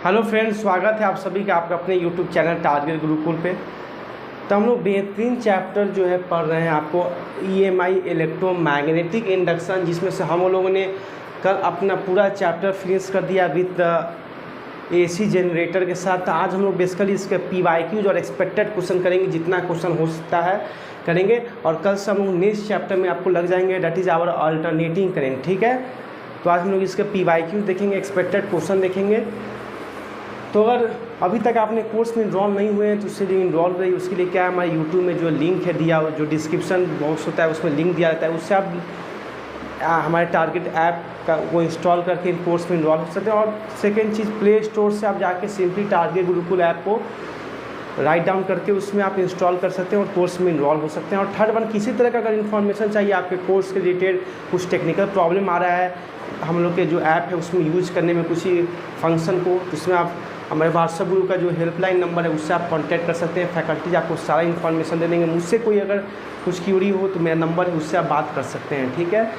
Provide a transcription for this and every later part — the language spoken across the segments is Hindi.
हेलो फ्रेंड्स, स्वागत है आप सभी का आपका अपने यूट्यूब चैनल टारगेट गुरुकुल पे। तो हम लोग बेहतरीन चैप्टर जो है पढ़ रहे हैं आपको ईएमआई इलेक्ट्रोमैग्नेटिक इंडक्शन, जिसमें से हम लोगों ने कल अपना पूरा चैप्टर फिनिश कर दिया विद एसी जनरेटर के साथ। आज हम लोग बेसिकली इसके पीवाईक्यूज और एक्सपेक्टेड क्वेश्चन करेंगे, जितना क्वेश्चन हो सकता है करेंगे। और कल से हम लोग नेक्स्ट चैप्टर में आपको लग जाएंगे, दैट इज़ आवर अल्टरनेटिंग करेंगे, ठीक है। तो आज हम लोग इसके पीवाईक्यूज देखेंगे, एक्सपेक्टेड क्वेश्चन देखेंगे। तो अगर अभी तक आपने कोर्स में इनरोल नहीं हुए हैं तो उससे इनरोल रही, उसके लिए क्या है, हमारे यूट्यूब में जो लिंक है दिया, जो डिस्क्रिप्शन बॉक्स होता है उसमें लिंक दिया रहता है, उससे आप हमारे टारगेट ऐप का वो इंस्टॉल करके इन कोर्स में इनरोल हो सकते हैं। और सेकेंड चीज़, प्ले स्टोर से आप जाके सिंपली टारगेट गुरुकुल ऐप को राइट डाउन करके उसमें आप इंस्टॉल कर सकते हैं और कोर्स में इनरोल हो सकते हैं। और थर्ड वन, किसी तरह का अगर इन्फॉर्मेशन चाहिए आपके कोर्स के रिलेटेड, कुछ टेक्निकल प्रॉब्लम आ रहा है हम लोग के जो ऐप है उसमें यूज करने में कुछ ही फंक्शन को, तो उसमें आप हमारे व्हाट्सएप ग्रुप का जो हेल्पलाइन नंबर है उससे आप कांटेक्ट कर सकते हैं। फैकल्टीज आपको सारा इन्फॉर्मेशन दे देंगे। मुझसे कोई अगर कुछ क्यूरी हो तो मेरा नंबर है, उससे आप बात कर सकते हैं, ठीक है।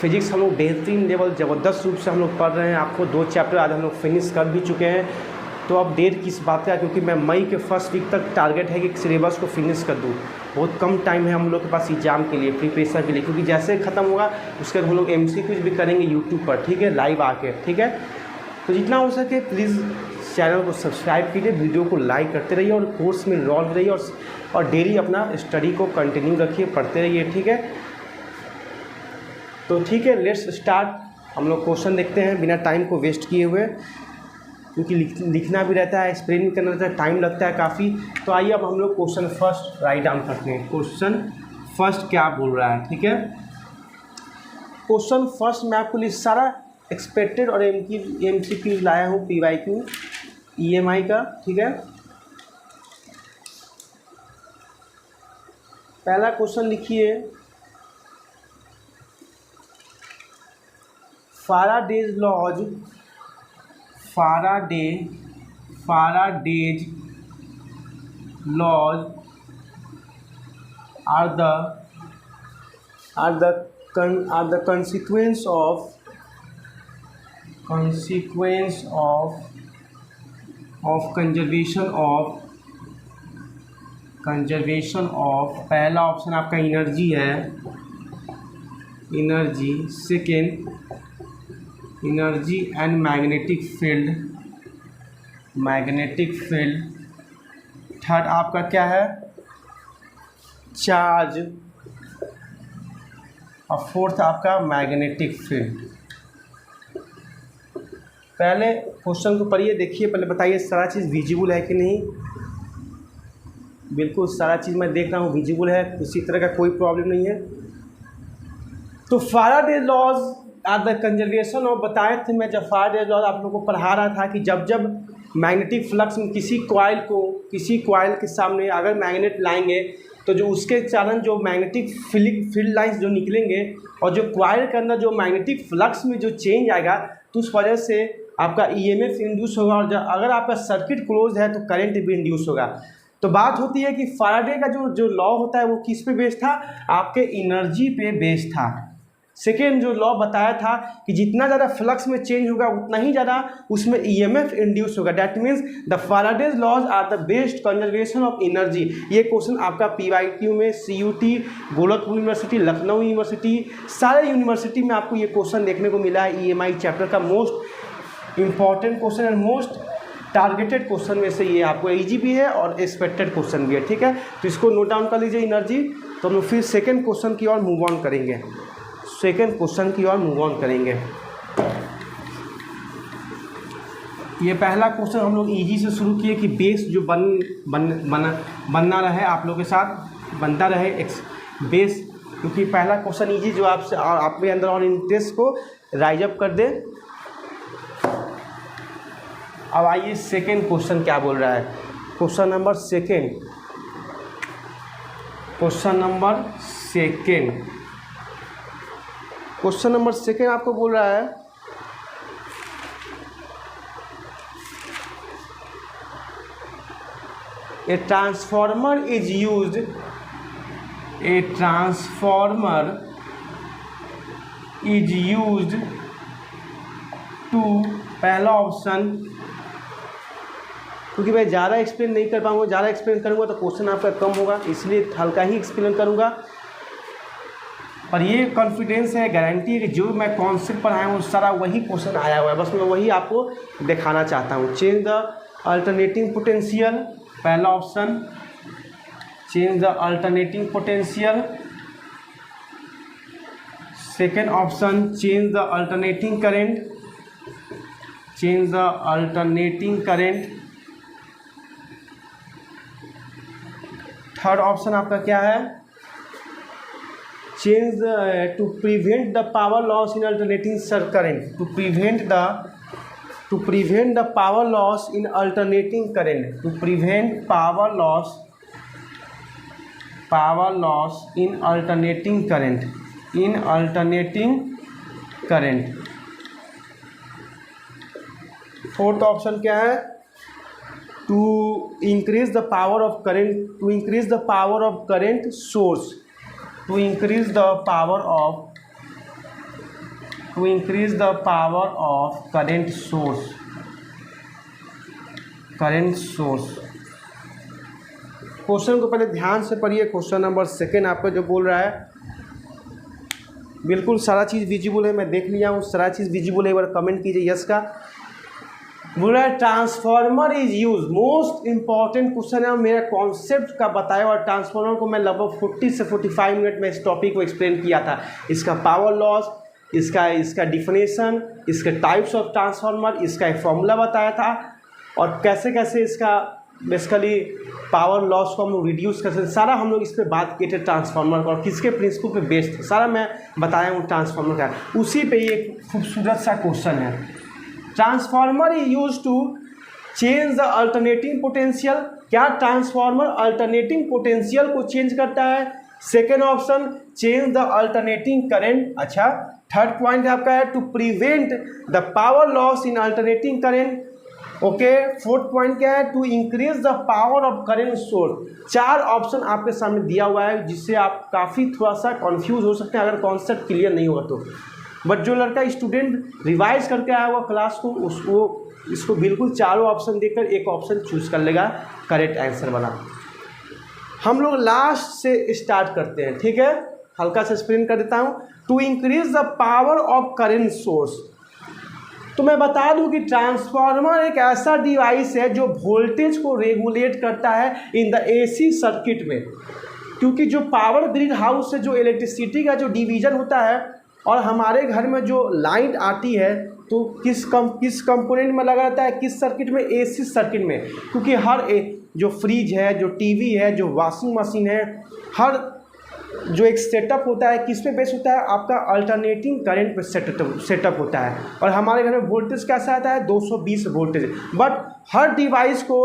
फिजिक्स हम लोग बेहतरीन लेवल ज़बरदस्त रूप से हम लोग पढ़ रहे हैं। आपको 2 चैप्टर आज हम लोग फिनिश कर भी चुके हैं। तो अब डेट किस बात का, क्योंकि मैं मई के फर्स्ट वीक तक टारगेट है कि सिलेबस को फिनिश कर दूँ। बहुत कम टाइम है हम लोग के पास एग्जाम के लिए, प्रिपरेशन के लिए, क्योंकि जैसे ख़त्म होगा उसके बाद हम लोग MCQs भी करेंगे यूट्यूब पर, ठीक है, लाइव आके, ठीक है। तो जितना हो सके प्लीज़ चैनल को सब्सक्राइब कीजिए, वीडियो को लाइक करते रहिए और कोर्स में इन्वॉल्व रहिए और डेली अपना स्टडी को कंटिन्यू रखिए, पढ़ते रहिए, ठीक है। तो ठीक है, लेट्स स्टार्ट। हम लोग क्वेश्चन देखते हैं बिना टाइम को वेस्ट किए हुए, क्योंकि लिखना भी रहता है, एक्सप्लेन भी करना रहता है, टाइम लगता है काफ़ी। तो आइए अब हम लोग क्वेश्चन फर्स्ट राइट डाउन करते हैं। क्वेश्चन फर्स्ट क्या बोल रहा है, ठीक है। क्वेश्चन फर्स्ट में आपको लिए सारा एक्सपेक्टेड और MCQ लाया हूँ, PYQ EMI का, ठीक है। पहला क्वेश्चन लिखिए, Faraday's laws are the consequence of conservation of पहला ऑप्शन आपका एनर्जी है, energy. Second, energy and magnetic field. Third आपका क्या है, चार्ज। और फोर्थ आपका मैग्नेटिक फील्ड। पहले क्वेश्चन को पढ़िए, देखिए, पहले बताइए सारा चीज़ विजिबल है कि नहीं। बिल्कुल सारा चीज़ मैं देख रहा हूँ विजिबल है, किसी तरह का कोई प्रॉब्लम नहीं है। तो Faraday laws are the conservation of, बताए थे मैं जब फाराडे लॉज आप लोगों को पढ़ा रहा था कि जब मैग्नेटिक फ्लक्स में किसी कॉइल के सामने अगर मैग्नेट लाएंगे तो जो उसके कारण जो मैग्नेटिक फील्ड लाइंस जो निकलेंगे और जो कॉइल के अंदर जो मैग्नेटिक फ्लक्स में जो चेंज आएगा तो उस वजह से आपका EMF इंड्यूस होगा। और अगर आपका सर्किट क्लोज है तो करंट भी इंड्यूस होगा। तो बात होती है कि फाराडे का जो लॉ होता है वो किस पे बेस्ड था, आपके एनर्जी पे बेस्ड था। सेकेंड जो लॉ बताया था कि जितना ज़्यादा फ्लक्स में चेंज होगा उतना ही ज़्यादा उसमें EMF इंड्यूस होगा। That means the Faraday's laws are the best conservation of energy. ये क्वेश्चन आपका PYQ में CUT, Gorakhpur university, Lucknow university, सारे यूनिवर्सिटी में आपको ये क्वेश्चन देखने को मिला है। EMI चैप्टर का most important question and most targeted question में से ये आपको इजी भी है और एक्सपेक्टेड क्वेश्चन भी है, ठीक है। तो इसको नोट डाउन कर लीजिए एनर्जी। तो हम लोग फिर सेकेंड क्वेश्चन की ओर मूव ऑन करेंगे। ये पहला क्वेश्चन हम लोग इजी से शुरू किए कि बेस जो बनना रहे, आप लोगों के साथ बनता रहे बेस, क्योंकि पहला क्वेश्चन इजी जो आपसे आपके अंदर और इंटरेस्ट को राइज अप कर दे। अब आइए सेकेंड क्वेश्चन क्या बोल रहा है। क्वेश्चन नंबर सेकेंड आपको बोल रहा है, ए ट्रांसफॉर्मर इज यूज्ड टू, पहला ऑप्शन क्योंकि मैं ज़्यादा एक्सप्लेन नहीं कर पाऊँगा, ज़्यादा एक्सप्लेन करूँगा तो क्वेश्चन आपका कम होगा, इसलिए हल्का ही एक्सप्लेन करूँगा। और ये कॉन्फिडेंस है, गारंटी है कि जो मैं कॉन्सेप्ट पढ़ाया हूँ सारा वही क्वेश्चन आया हुआ है, बस मैं वही आपको दिखाना चाहता हूँ। चेंज द अल्टरनेटिंग पोटेंशियल, पहला option change the alternating potential. Second option change the alternating current, change the alternating current. Third option आपका क्या है, change to prevent the power loss in alternating current, to prevent the power loss in alternating current, to prevent power loss in alternating current, in alternating current. Fourth option क्या है, to increase the power of current, to increase the power of current source, to increase the power of current source, question को पहले ध्यान से पढ़िए। क्वेश्चन नंबर सेकेंड आपका जो बोल रहा है, बिल्कुल सारा चीज़ विजिबल है, मैं देख लिया हूँ, सारा चीज़ विजिबल है, एक बार कमेंट कीजिए यस का। बोल रहा है transformer is use, most important question है, मेरा कॉन्सेप्ट का बताया। और ट्रांसफार्मर को मैं लगभग 40 से 45 मिनट में इस टॉपिक को एक्सप्लेन किया था। इसका पावर लॉस, इसका डिफिनेशन, इसके टाइप्स ऑफ ट्रांसफार्मर, इसका एक फॉर्मूला बताया था, और कैसे कैसे इसका बेसिकली पावर लॉस को हम लोग रिड्यूस कर सकते, सारा हम लोग इस पर बात किए थे ट्रांसफार्मर का, और किसके प्रिंसिपल पे बेस्ड था सारा मैं बताया हूँ ट्रांसफार्मर का। उसी पे ये खूबसूरत सा क्वेश्चन है, transformer is use to change the alternating potential. क्या ट्रांसफार्मर अल्टरनेटिंग पोटेंशियल को चेंज करता है? Second option change the alternating current. अच्छा, थर्ड पॉइंट आपका है to prevent the power loss in alternating current. Okay, fourth point क्या है? To increase the power of current source. चार ऑप्शन आपके सामने दिया हुआ है, जिससे आप काफ़ी थोड़ा सा कंफ्यूज हो सकते हैं अगर कॉन्सेप्ट क्लियर नहीं होगा तो। बट जो लड़का स्टूडेंट रिवाइज करके आया हुआ क्लास को, उसको इसको बिल्कुल चारों ऑप्शन देकर एक ऑप्शन चूज कर लेगा करेक्ट आंसर वाला। हम लोग लास्ट से स्टार्ट करते हैं, ठीक है? हल्का से एक्सप्लेन कर देता हूँ। To increase the power of current source, तो मैं बता दूं कि ट्रांसफार्मर एक ऐसा डिवाइस है जो वोल्टेज को रेगुलेट करता है इन द एसी सर्किट में। क्योंकि जो पावर ग्रिड हाउस से जो इलेक्ट्रिसिटी का जो डिवीजन होता है और हमारे घर में जो लाइट आती है तो किस कंपोनेंट में लगा रहता है, किस सर्किट में? एसी सर्किट में। क्योंकि हर जो फ्रिज है, जो टीवी है, जो वॉशिंग मशीन है, हर जो एक सेटअप होता है किस पे बेस होता है? आपका अल्टरनेटिंग करंट पे सेटअप होता है। और हमारे घर में वोल्टेज कैसा आता है? 220 वोल्टेज। बट हर डिवाइस को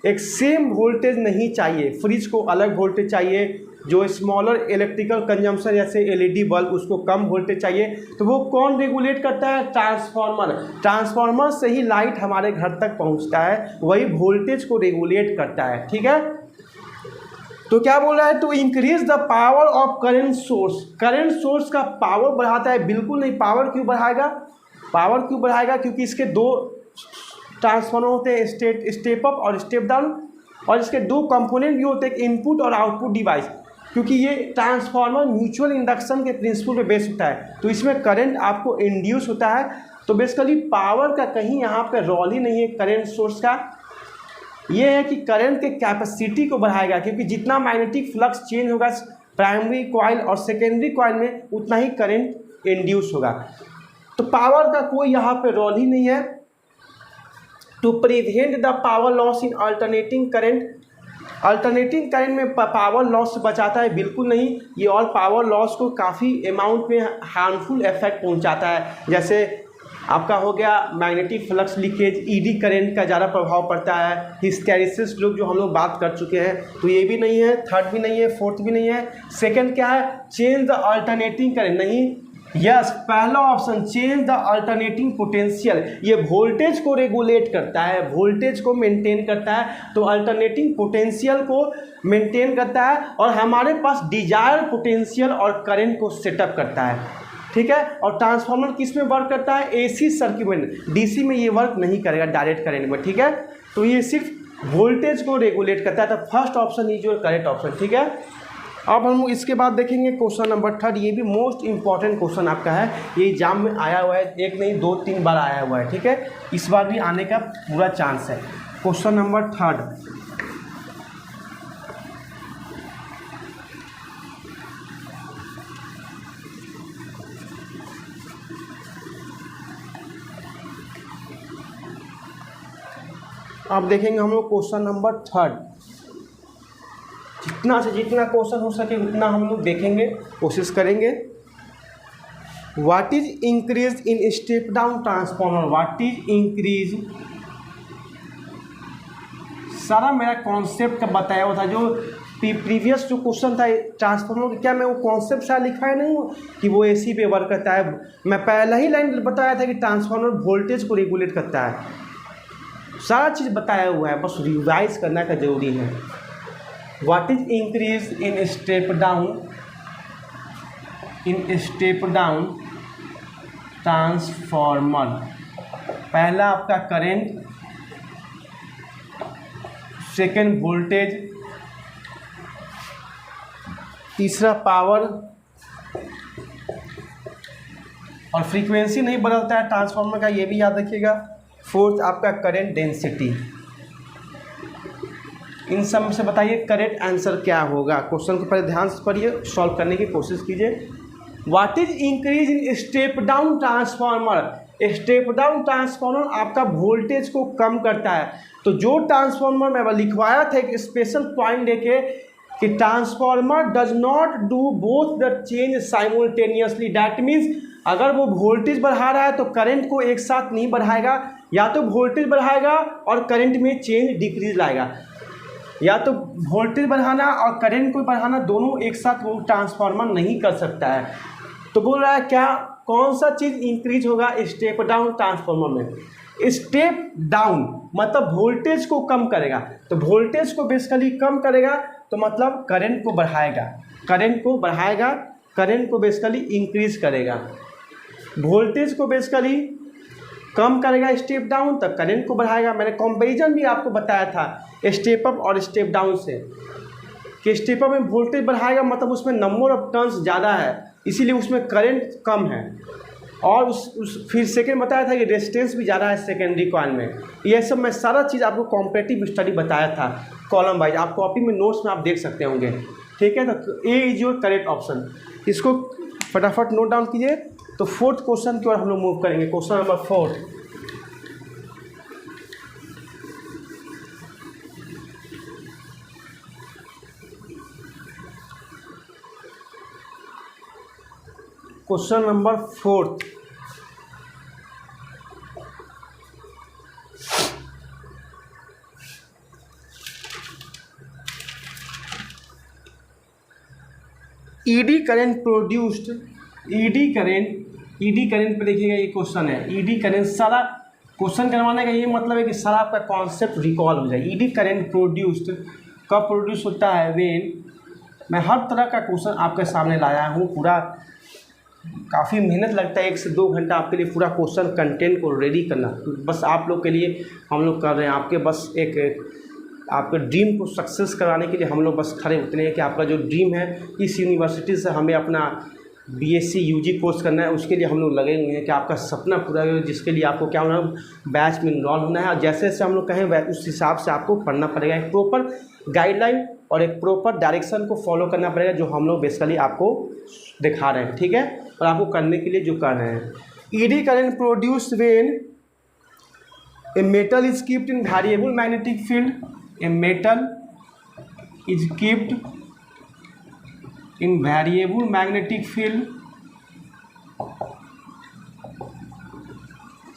एक सेम वोल्टेज नहीं चाहिए। फ्रिज को अलग वोल्टेज चाहिए, जो स्मॉलर इलेक्ट्रिकल कंजम्पशन जैसे एलईडी बल्ब उसको कम वोल्टेज चाहिए। तो वो कौन रेगुलेट करता है? ट्रांसफार्मर। ट्रांसफार्मर से ही लाइट हमारे घर तक पहुंचता है, वही वोल्टेज को रेगुलेट करता है, ठीक है? तो क्या बोल रहा है? To increase the power of current source. Current source का पावर बढ़ाता है? बिल्कुल नहीं। पावर क्यों बढ़ाएगा? पावर क्यों बढ़ाएगा? क्योंकि इसके दो ट्रांसफार्मर होते हैं, स्टेप अप और स्टेप डाउन, और इसके दो कंपोनेंट भी होते हैं, इनपुट और आउटपुट डिवाइस। क्योंकि ये ट्रांसफार्मर म्यूचुअल इंडक्शन के प्रिंसिपल पे बेस होता है, तो इसमें करंट आपको इंड्यूस होता है। तो बेसिकली पावर का कहीं यहाँ पे रोल ही नहीं है करंट सोर्स का। ये है कि करंट के कैपेसिटी को बढ़ाएगा, क्योंकि जितना मैग्नेटिक फ्लक्स चेंज होगा प्राइमरी कॉइल और सेकेंडरी कॉइल में, उतना ही करंट इंड्यूस होगा। तो पावर का कोई यहाँ पे रोल ही नहीं है। To prevent the power loss in alternating current. Alternating current में पावर लॉस से बचाता है? बिल्कुल नहीं। ये और पावर लॉस को काफ़ी अमाउंट में हार्मफुल इफेक्ट पहुंचाता है। जैसे आपका हो गया magnetic flux leakage, ED current का ज़्यादा प्रभाव पड़ता है, हिस्टेरिसिस लोग जो हम लोग बात कर चुके हैं। तो ये भी नहीं है, थर्ड भी नहीं है, फोर्थ भी नहीं है। सेकंड क्या है? Change the alternating current. नहीं, यस, पहला option change the alternating potential. ये वोल्टेज को रेगुलेट करता है, वोल्टेज को मेंटेन करता है। तो अल्टरनेटिंग पोटेंशियल को मेंटेन करता है और हमारे पास डिजायर पोटेंशियल और करंट को सेटअप करता है, ठीक है? और ट्रांसफार्मर किस में वर्क करता है? एसी सर्किट में। डीसी में ये वर्क नहीं करेगा, डायरेक्ट करंट में, ठीक है? तो ये सिर्फ वोल्टेज को रेगुलेट करता है। तो first option is your correct option, ठीक है। अब हम इसके बाद देखेंगे क्वेश्चन नंबर 3। ये भी मोस्ट इंपॉर्टेंट क्वेश्चन आपका है, ये एग्जाम में आया हुआ है, एक नहीं 2-3 बार आया हुआ है, ठीक है। इस बार भी आने का पूरा चांस है। क्वेश्चन नंबर 3, अब देखेंगे हम लोग क्वेश्चन नंबर 3। जितना से जितना क्वेश्चन हो सके उतना हम लोग देखेंगे, कोशिश करेंगे। What is increase in step down transformer, what is increase, सारा मेरा कॉन्सेप्ट का बताया हुआ था। जो प्रीवियस जो क्वेश्चन था ट्रांसफॉर्मर, क्या मैं वो कॉन्सेप्ट सा लिखा है नहीं कि वो एसी पे वर्क करता है। मैं पहला ही लाइन बताया था कि ट्रांसफॉर्मर वोल्टेज को रेगुलेट करता है, सारा चीज़ बताया हुआ है, बस रिवाइज करना का जरूरी है। What is increase in step down transformer, पहला आपका करंट, सेकेंड वोल्टेज, तीसरा पावर, और फ्रीक्वेंसी नहीं बदलता है ट्रांसफार्मर का, ये भी याद रखिएगा। फोर्थ आपका करंट डेंसिटी। इन सब से बताइए करेक्ट आंसर क्या होगा। क्वेश्चन को पहले ध्यान से पढ़िए, सॉल्व करने की कोशिश कीजिए। What is increase in step down transformer, step down transformer आपका वोल्टेज को कम करता है। तो जो ट्रांसफार्मर मैं लिखवाया था एक स्पेशल पॉइंट देके कि transformer does not do both the change simultaneously, that means अगर वो वोल्टेज बढ़ा रहा है तो करंट को एक साथ नहीं बढ़ाएगा, या तो वोल्टेज बढ़ाएगा और करंट में चेंज डिक्रीज लाएगा, या तो वोल्टेज बढ़ाना और करंट को बढ़ाना दोनों एक साथ वो ट्रांसफार्मर नहीं कर सकता है। तो बोल रहा है क्या, कौन सा चीज़ इंक्रीज होगा स्टेप डाउन ट्रांसफार्मर में। स्टेप डाउन मतलब वोल्टेज को कम करेगा, तो वोल्टेज को बेसिकली कम करेगा तो मतलब करंट को बढ़ाएगा, करंट को बढ़ाएगा, करंट को बेसिकली इंक्रीज करेगा। वोल्टेज को बेसिकली कम करेगा स्टेप डाउन, तब करंट को बढ़ाएगा। मैंने कंपैरिजन भी आपको बताया था स्टेप अप और स्टेप डाउन से कि स्टेप अप में वोल्टेज बढ़ाएगा मतलब उसमें नंबर ऑफ टर्न्स ज़्यादा है, इसीलिए उसमें करंट कम है। और फिर सेकेंड बताया था कि रेजिस्टेंस भी ज़्यादा है सेकेंडरी कॉइल में। यह सब मैं सारा चीज़ आपको कॉम्परेटिव स्टडी बताया था कॉलम वाइज, आप कॉपी में नोट्स में आप देख सकते होंगे, ठीक है। तो ए इज योर करेक्ट ऑप्शन, इसको फटाफट नोट डाउन कीजिए। तो फोर्थ क्वेश्चन की ओर हम लोग मूव करेंगे। Question number 4, question number 4, eddy current produced, eddy current पे देखिएगा ये क्वेश्चन है। ईडी करंट, सारा क्वेश्चन करवाने का ये मतलब है कि सारा आपका कॉन्सेप्ट रिकॉल हो जाए। ईडी करंट प्रोड्यूस्ड कब प्रोड्यूस होता है, व्हेन, मैं हर तरह का क्वेश्चन आपके सामने लाया हूँ, पूरा काफ़ी मेहनत लगता है, 1 से 2 घंटा आपके लिए पूरा क्वेश्चन कंटेंट को रेडी करना, बस आप लोग के लिए हम लोग कर रहे हैं। आपके बस एक आपके ड्रीम को सक्सेस कराने के लिए हम लोग बस खड़े उतरे हैं कि आपका जो ड्रीम है इस यूनिवर्सिटी से हमें अपना बीएससी यूजी कोर्स करना है, उसके लिए हम लोग लगे हुए हैं कि आपका सपना पूरा हो, जिसके लिए आपको क्या होना है, बैच में इन्वॉल्व होना है। और जैसे जैसे हम लोग कहें उस हिसाब से आपको पढ़ना पड़ेगा, एक प्रॉपर गाइडलाइन और एक प्रॉपर डायरेक्शन को फॉलो करना पड़ेगा, जो हम लोग बेसिकली आपको दिखा रहे हैं, ठीक है, और आपको करने के लिए जो कर रहे हैं। Eddy current produce when a metal is keeped in variable magnetic field, a metal is keeped in variable magnetic field।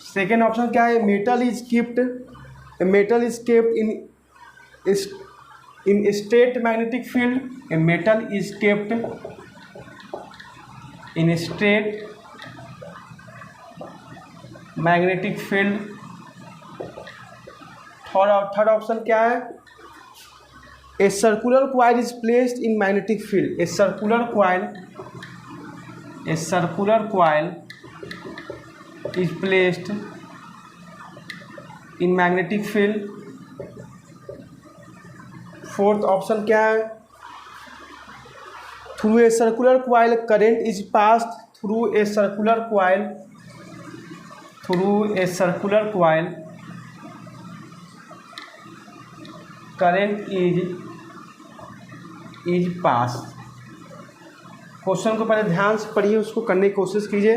Second option क्या है, metal is keeped, metal is capped in state magnetic field, a metal is capped in state magnetic field. Third option क्या है, A circular coil is placed in magnetic field, a circular coil is placed in magnetic field। Fourth option क्या है? Through a circular coil current is passed through a circular coil, through a circular coil current is pass. Question को पहले ध्यान से पढ़िए, उसको करने की कोशिश कीजिए।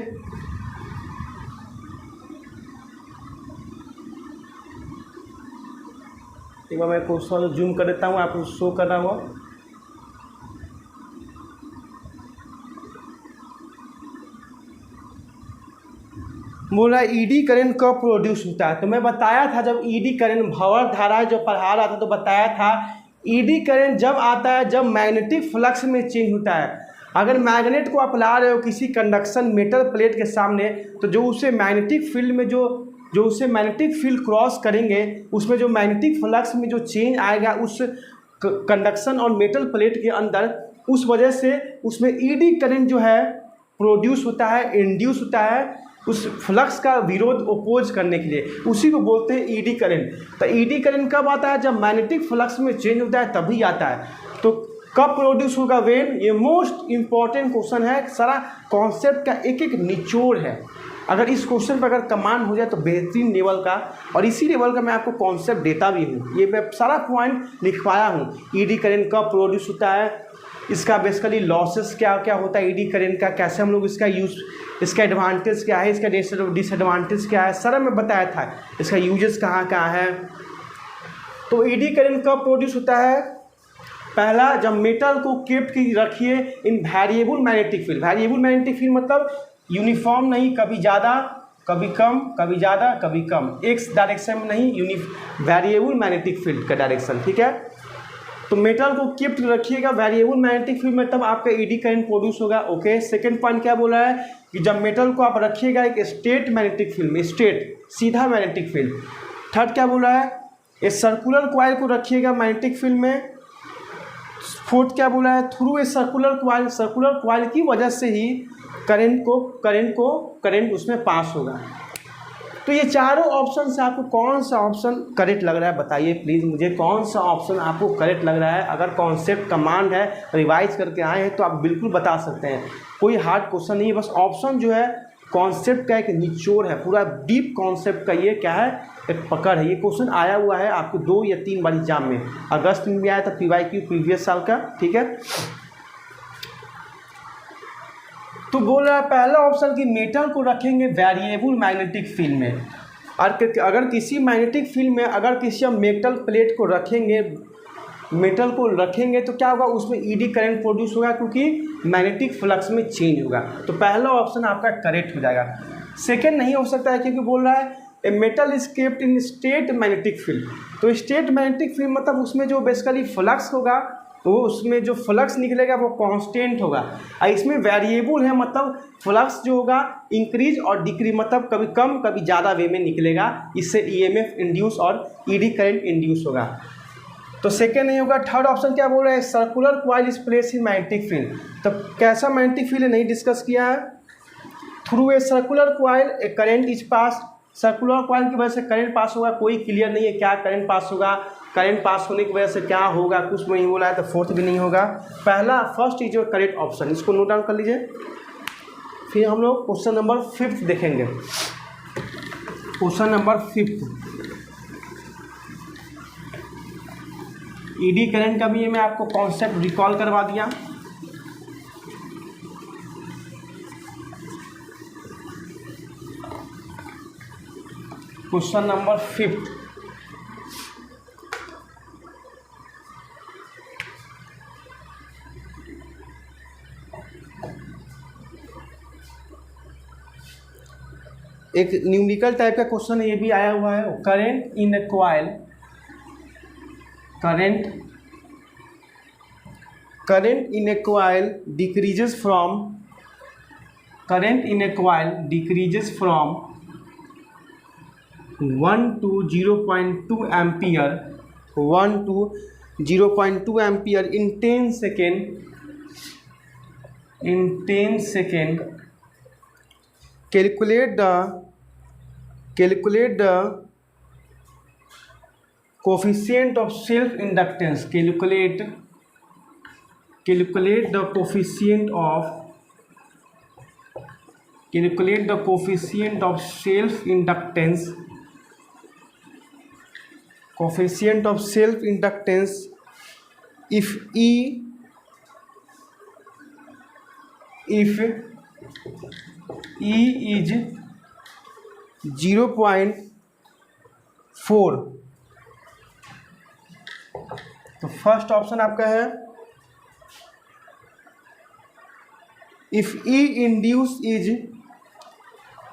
एक बार मैं क्वेश्चन जूम कर देता हूँ, आपको शो कर रहा होगा। बोला ईडी करंट कब प्रोड्यूस होता है? तो मैं बताया था जब ईडी करंट भंवर धारा जो पढ़ा रहा था तो बताया था ईडी करंट जब आता है जब मैग्नेटिक फ्लक्स में चेंज होता है। अगर मैग्नेट को आप ला रहे हो किसी कंडक्शन मेटल प्लेट के सामने, तो जो उसे मैग्नेटिक फील्ड में जो उसे मैग्नेटिक फील्ड क्रॉस करेंगे, उसमें जो मैग्नेटिक फ्लक्स में जो चेंज आएगा उस कंडक्शन और मेटल प्लेट के अंदर, उस वजह से उसमें ईडी करंट जो है प्रोड्यूस होता है, इंड्यूस होता है उस फ्लक्स का विरोध ओपोज करने के लिए, उसी को बोलते हैं ईडी करंट। तो ईडी करंट कब आता है? जब मैग्नेटिक फ्लक्स में चेंज होता है तभी आता है। तो कब प्रोड्यूस होगा? वेन। ये मोस्ट इंपॉर्टेंट क्वेश्चन है, सारा कॉन्सेप्ट का एक एक निचोड़ है। अगर इस क्वेश्चन पर अगर कमांड हो जाए तो बेहतरीन लेवल का, और इसी लेवल का मैं आपको कॉन्सेप्ट देता भी हूँ। ये मैं सारा पॉइंट लिखवाया हूँ। ईडी करंट कब प्रोड्यूस होता है, इसका बेसिकली लॉसेस क्या क्या होता है ईडी करंट का, कैसे हम लोग इसका यूज, इसका एडवांटेज क्या है, इसका डिसएडवांटेज क्या है, सारा मैं बताया था। इसका यूजेस कहाँ कहाँ है। तो ईडी करंट कब प्रोड्यूस होता है? पहला, जब मेटल को केप्ट की रखिए in variable magnetic field. Variable magnetic field मतलब यूनिफॉर्म नहीं, कभी ज़्यादा कभी कम, कभी ज़्यादा कभी कम, एक्स डायरेक्शन में नहीं, वेरिएबल मैग्नेटिक फील्ड का डायरेक्शन, ठीक है। तो मेटल को केप्ट रखिएगा वेरिएबल मैग्नेटिक फील्ड में, तब आपका ईडी करंट प्रोड्यूस होगा। ओके। सेकंड पॉइंट क्या बोला है कि जब मेटल को आप रखिएगा एक स्ट्रेट मैग्नेटिक फील्ड में, स्ट्रेट सीधा मैग्नेटिक फील्ड। थर्ड क्या बोला है? ए सर्कुलर क्वाइल को रखिएगा मैग्नेटिक फील्ड में। फोर्थ क्या बोला है? Through a circular coil, circular coil की वजह से ही करंट उसमें पास होगा। तो ये चारों ऑप्शन से आपको कौन सा ऑप्शन करेक्ट लग रहा है बताइए प्लीज़ मुझे, कौन सा ऑप्शन आपको करेक्ट लग रहा है। अगर कॉन्सेप्ट कमांड है, रिवाइज करके आए हैं तो आप बिल्कुल बता सकते हैं। कोई हार्ड क्वेश्चन नहीं है, बस ऑप्शन जो है कॉन्सेप्ट का एक निचोड़ है, पूरा डीप कॉन्सेप्ट का ये क्या है, एक पकड़ है। ये क्वेश्चन आया हुआ है आपको 2 या 3 बार एग्जाम में। अगस्त में भी आया था PYQ प्रीवियस साल का, ठीक है। तो बोल रहा है पहला ऑप्शन कि मेटल को रखेंगे वेरिएबल मैग्नेटिक फील्ड में। और अगर किसी मैग्नेटिक फील्ड में अगर किसी हम मेटल प्लेट को रखेंगे, मेटल को रखेंगे तो क्या होगा, उसमें ईडी करंट प्रोड्यूस होगा क्योंकि मैग्नेटिक फ्लक्स में चेंज होगा। तो पहला ऑप्शन आपका करेक्ट हो जाएगा। सेकेंड नहीं हो सकता है क्योंकि बोल रहा है a metal is kept in state magnetic field. तो स्टेट मैग्नेटिक फील्ड मतलब उसमें जो बेसिकली फ्लक्स होगा, तो उसमें जो फ्लक्स निकलेगा वो कांस्टेंट होगा। और इसमें वेरिएबल है, मतलब फ्लक्स जो होगा इंक्रीज और डिक्रीज, मतलब कभी कम कभी ज़्यादा वे में निकलेगा। इससे EMF इंड्यूस और ईडी करंट इंड्यूस होगा। तो सेकेंड नहीं होगा। थर्ड ऑप्शन क्या बोल रहा है? Circular coil is place in magnetic field. तब कैसा मैग्नेटिक फील्ड नहीं डिस्कस किया है। Through a circular coil A current is pass. Circular coil की वजह से करंट पास होगा, कोई क्लियर नहीं है क्या करंट पास होगा, करंट पास होने की वजह से क्या होगा, कुछ नहीं बोला है। तो फोर्थ भी नहीं होगा। पहला first is your correct option, इसको नोट डाउन कर लीजिए। फिर हम लोग क्वेश्चन नंबर 5 देखेंगे। क्वेश्चन नंबर 5 ईडी करंट का भी मैं आपको कॉन्सेप्ट रिकॉल करवा दिया। क्वेश्चन नंबर 5 एक न्यूमेरिकल टाइप का क्वेश्चन ये भी आया हुआ है। Current in a coil, current in a coil decreases from 1 to 0.2 ampere, 1 to 0.2 ampere in 10 second. Calculate the coefficient of self inductance, calculate the coefficient of self inductance if E is 0.4, तो फर्स्ट ऑप्शन आपका है इफ E इंड्यूस इज,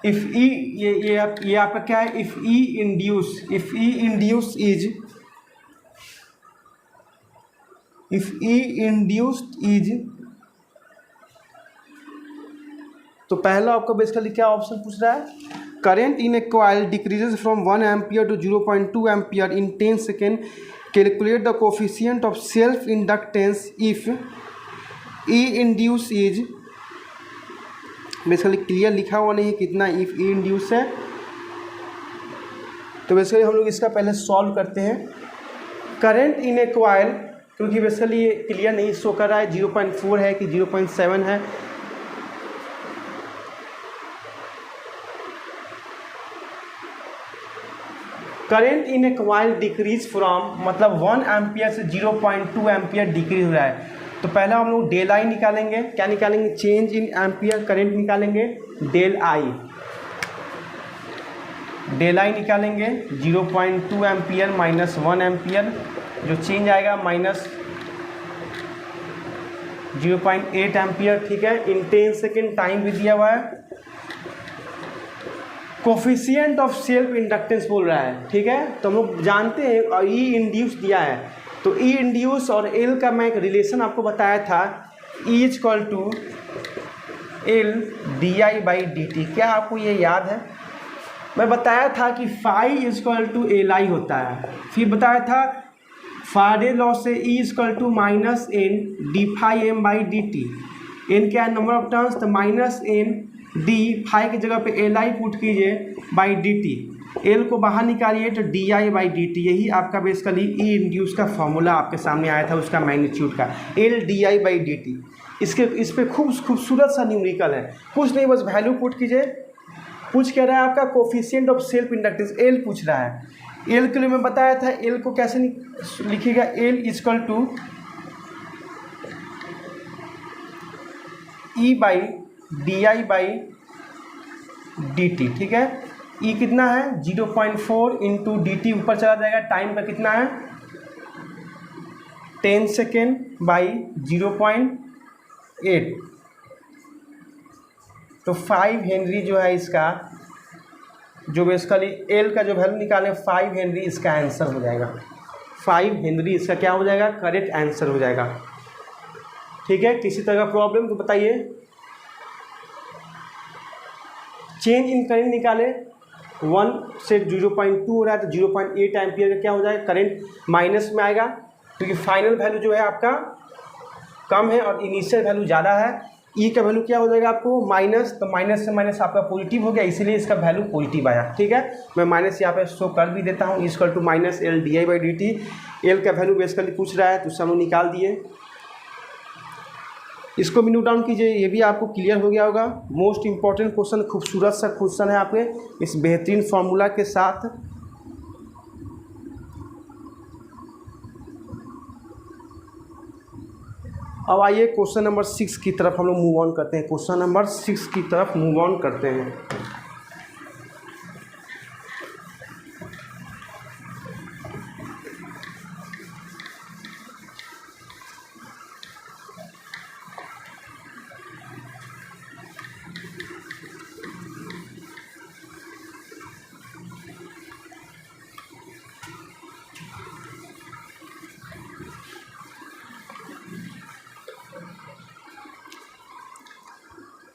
ये आपका क्या है, इफ E इंड्यूस इज, तो पहला आपका बेसिकली क्या ऑप्शन पूछ रहा है, current in a coil decreases from 1 ampere to 0.2 ampere in 10 second, calculate the coefficient of self inductance if E induce is, basically clear लिखा हुआ नहीं है कितना इफ E इंड्यूस है, तो बेसिकली हम लोग इसका पहले सॉल्व करते हैं। करंट इन ए कॉइल, क्योंकि बेसिकली ये क्लियर नहीं शो कर रहा है 0.4 है कि 0.7 है, current in a coil decrease from, मतलब 1 एम्पियर से 0.2 एम्पियर डिक्रीज हो रहा है, तो पहला हम लोग डेल आई निकालेंगे। क्या निकालेंगे, चेंज इन एम्पियर करंट निकालेंगे, डेल आई निकालेंगे 0.2 एम्पियर माइनस 1 एम्पियर, जो चेंज आएगा माइनस 0.8 एम्पियर, ठीक है। इन 10 सेकेंड टाइम भी दिया हुआ है। कोफिशिएंट ऑफ सेल्फ इंडक्टेंस बोल रहा है, ठीक है, तो हम लोग जानते हैं और ई इंड्यूस दिया है, तो ई इंड्यूस और एल का मैं एक रिलेशन आपको बताया था, E is equal to L D I by D T. क्या आपको ये याद है, मैं बताया था कि phi is equal to L I होता है, फिर बताया था फाराडे लॉ से E is equal to minus N D phi M by D T. N क्या है, नंबर ऑफ टर्न्स, तो माइनस एन डी, फाई की जगह पे एल आई पुट कीजिए बाई डी टी, एल को बाहर निकालिए तो D I by D T. यही आपका बेसिकली ई इंड्यूस का फॉर्मूला आपके सामने आया था, उसका मैग्नीट्यूड का, L D I by D T. इस पे खूबसूरत सा न्यूमेरिकल है, कुछ नहीं, बस वैल्यू पुट कीजिए। पूछ कह रहा है आपका coefficient of self inductance, L पूछ रहा है। एल के लिए मैं बताया था, एल को कैसे लिखिएगा, L equal to E by D I by D T, ठीक है। ई कितना है 0.4 इंटू डी टी, ऊपर चला जाएगा, टाइम का कितना है 10 सेकेंड बाई 0.8, तो 5 हेनरी जो है इसका, जो बेसिकली एल का जो वैल्यू निकालें 5 हेनरी, इसका आंसर हो जाएगा 5 हेनरी, इसका क्या हो जाएगा, करेक्ट आंसर हो जाएगा, ठीक है। किसी तरह का प्रॉब्लम तो बताइए। चेंज इन करंट निकाले, 1 से 0.2 हो रहा है तो 0.8 एम्पियर का क्या हो जाएगा, करंट माइनस में आएगा, क्योंकि फाइनल वैल्यू जो है आपका कम है और इनिशियल वैल्यू ज़्यादा है। ई का वैल्यू क्या हो जाएगा आपको माइनस, तो माइनस से माइनस आपका पॉजिटिव हो गया, इसीलिए इसका वैल्यू पॉजिटिव आया, ठीक है। मैं माइनस यहाँ पे शो कर भी देता हूँ, equal to minus L D I by D T. L का वैल्यू बेसिकली पूछ रहा है तो उससे हम लोग निकाल दिए। इसको भी नोट डाउन कीजिए, ये भी आपको क्लियर हो गया होगा। मोस्ट इंपॉर्टेंट क्वेश्चन, खूबसूरत सा क्वेश्चन है आपके इस बेहतरीन फार्मूला के साथ। अब आइए क्वेश्चन नंबर 6 की तरफ हम लोग मूव ऑन करते हैं। क्वेश्चन नंबर 6 की तरफ मूव ऑन करते हैं।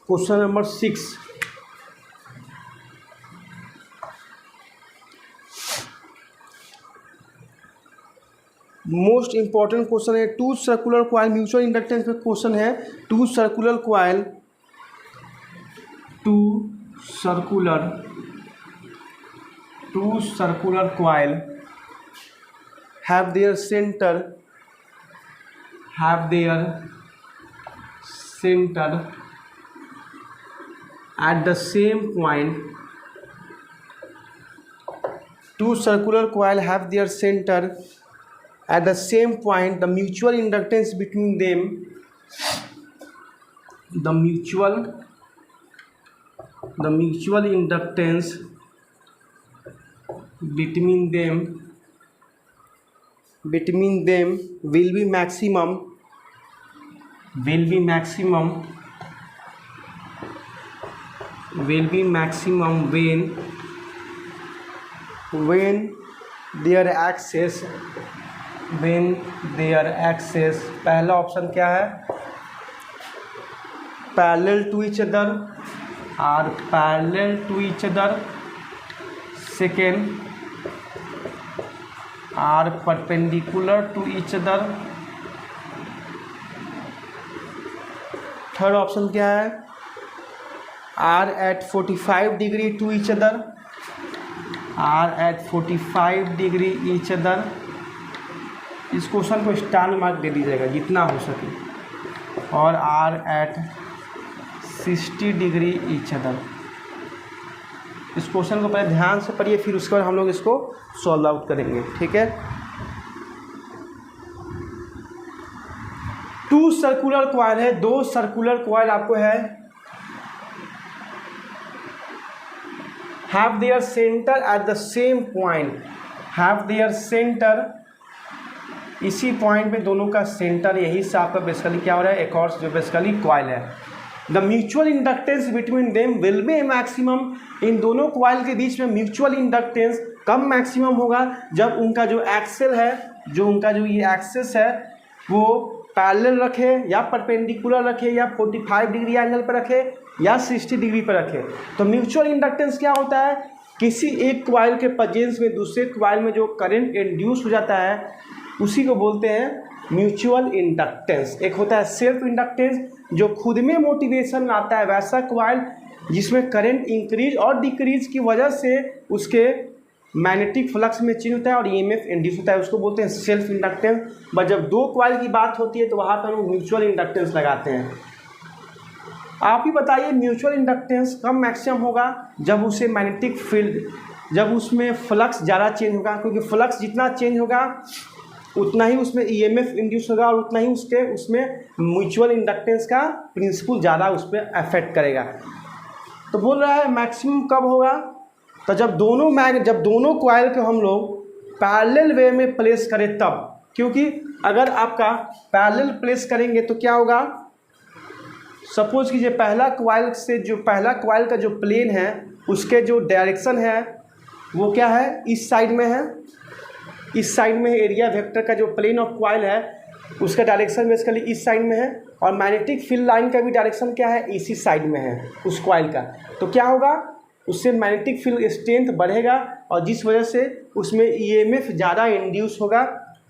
Question number 6, most important question है। Two circular coil, mutual inductance पे क्वेश्चन है। Two circular coil have their center at the same point. Two circular coil have their center at the same point. The mutual inductance between them, the mutual inductance between them will be maximum when their axis पहला ऑप्शन क्या है, parallel to each other, are parallel to each other. Second, are perpendicular to each other. Third option क्या है, are at 45 degree to each other, are at 45 degree each other. इस क्वेश्चन को स्टार मार्क दे दीजिएगा जितना हो सके. और are at 60 degree each other. इस क्वेश्चन को पहले ध्यान से पढ़िए, फिर उसके बाद हम लोग इसको सॉल्व आउट करेंगे. ठीक है. टू सर्कुलर कॉइल है, दो सर्कुलर कॉइल आपको है, have their centre at the same point, have their centre, इसी पॉइंट पे दोनों का सेंटर, यही से आपका बेसिकली क्या हो रहा है, एक और जो बेसिकली कॉइल है. The mutual inductance between them will be maximum. इन दोनों कॉइल के बीच में म्यूचुअल इंडक्टेंस कब मैक्सिमम होगा, जब उनका जो एक्सेल है, जो उनका जो ये एक्सेस है वो पैरेलल रखे या परपेंडिकुलर रखे या 45 डिग्री एंगल पर रखे या 60 डिग्री पर रखे. तो म्यूचुअल इंडक्टेंस क्या होता है, किसी एक कॉइल के प्रेजेंस में दूसरे कॉइल में जो करंट इंड्यूस हो जाता है उसी को बोलते हैं म्यूचुअल इंडक्टेंस. एक होता है सेल्फ इंडक्टेंस, जो खुद में मोटिवेशन आता है, वैसा कॉइल जिसमें करंट इंक्रीज और डिक्रीज की वजह से उसके मैग्नेटिक फ्लक्स में चेंज होता है और ईएमएफ इंड्यूस होता है, उसको बोलते हैं सेल्फ इंडक्टेंस. बट जब दो कॉइल की बात होती है तो वहाँ पर हम म्यूचुअल इंडक्टेंस लगाते हैं. आप ही बताइए म्यूचुअल इंडक्टेंस कब मैक्सिमम होगा, जब उसे मैग्नेटिक फील्ड, जब उसमें फ्लक्स ज़्यादा चेंज होगा, क्योंकि फ्लक्स जितना चेंज होगा उतना ही उसमें ईएमएफ इंड्यूस होगा और उतना ही उसमें म्यूचुअल इंडक्टेंस का प्रिंसिपल ज़्यादा उस पर अफेक्ट करेगा. तो बोल रहा है मैक्सिमम कब होगा, तो जब दोनों कॉइल को हम लोग पैरेलल वे में प्लेस करें तब. क्योंकि अगर आपका पैरेलल प्लेस करेंगे तो क्या होगा, सपोज कीजिए पहला कॉइल का जो प्लेन है उसके जो डायरेक्शन है वो क्या है, इस साइड में है, इस साइड में एरिया वेक्टर का जो प्लेन ऑफ कॉइल है उसका डायरेक्शन बेसिकली इस साइड में है, और मैग्नेटिक फील्ड लाइन का भी डायरेक्शन क्या है, इसी साइड में है उस कॉइल का. तो क्या होगा, उससे मैग्नेटिक फील्ड स्ट्रेंथ बढ़ेगा और जिस वजह से उसमें ईएमएफ ज़्यादा इंड्यूस होगा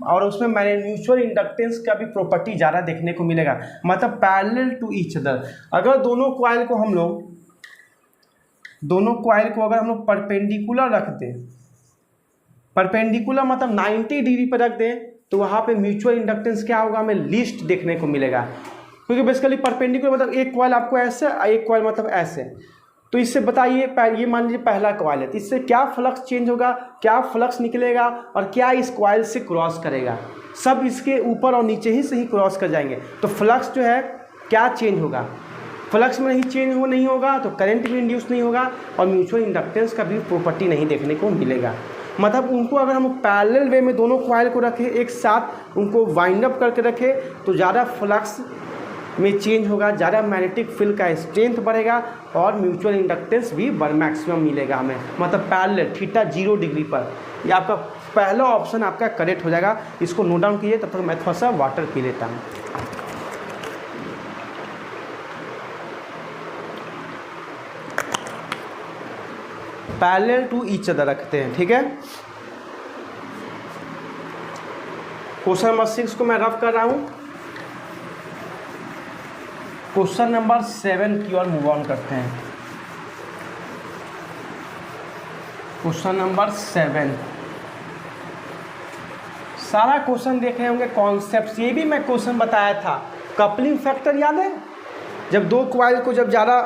और उसमें म्यूचुअल इंडक्टेंस का भी प्रॉपर्टी ज़्यादा देखने को मिलेगा. मतलब पैरेलल टू ईच अदर. अगर दोनों कॉइल को हम लोग अगर हम लोग परपेंडिकुलर रख दें, परपेंडिकुलर मतलब 90 डिग्री पर रख दें, तो वहाँ पे म्यूचुअल इंडक्टेंस क्या होगा, हमें लीस्ट देखने को मिलेगा. क्योंकि बेसिकली परपेंडिकुलर मतलब एक कॉइल आपको ऐसे, एक कॉइल मतलब ऐसे. तो इससे बताइए, ये मान लीजिए पहला कॉइल है, तो इससे क्या फ्लक्स चेंज होगा, क्या फ्लक्स निकलेगा और क्या इस कॉइल से क्रॉस करेगा, सब इसके ऊपर और नीचे ही से ही क्रॉस कर जाएंगे. तो फ्लक्स जो है क्या चेंज होगा, फ्लक्स में नहीं चेंज नहीं होगा तो करंट भी इंड्यूस नहीं होगा और म्यूचुअल इंडक्टेंस का भी प्रॉपर्टी नहीं देखने को मिलेगा. मतलब उनको अगर हम पैरेलल वे में दोनों कॉइल को रखें, एक साथ उनको वाइंड अप करके रखें, तो ज़्यादा फ्लक्स में चेंज होगा, ज़्यादा मैग्नेटिक फील्ड का स्ट्रेंथ बढ़ेगा और म्यूचुअल इंडक्टेंस भी मैक्सिमम मिलेगा हमें. मतलब पैरेलल थीटा 0 डिग्री पर. ये आपका पहला ऑप्शन आपका करेक्ट हो जाएगा. इसको नोट डाउन कीजिए, तब तक मैं थोड़ा सा वाटर पी लेता हूँ. पैरेलल टू ईच अदर रखते हैं. ठीक है. क्वेश्चन नंबर 6 को मैं रफ कर रहा हूँ. क्वेश्चन नंबर 7 की ओर मूव ऑन करते हैं. क्वेश्चन नंबर 7 सारा क्वेश्चन देख रहे होंगे कॉन्सेप्ट। ये भी मैं क्वेश्चन बताया था, कपलिंग फैक्टर याद है, जब दो कॉइल को जब ज़्यादा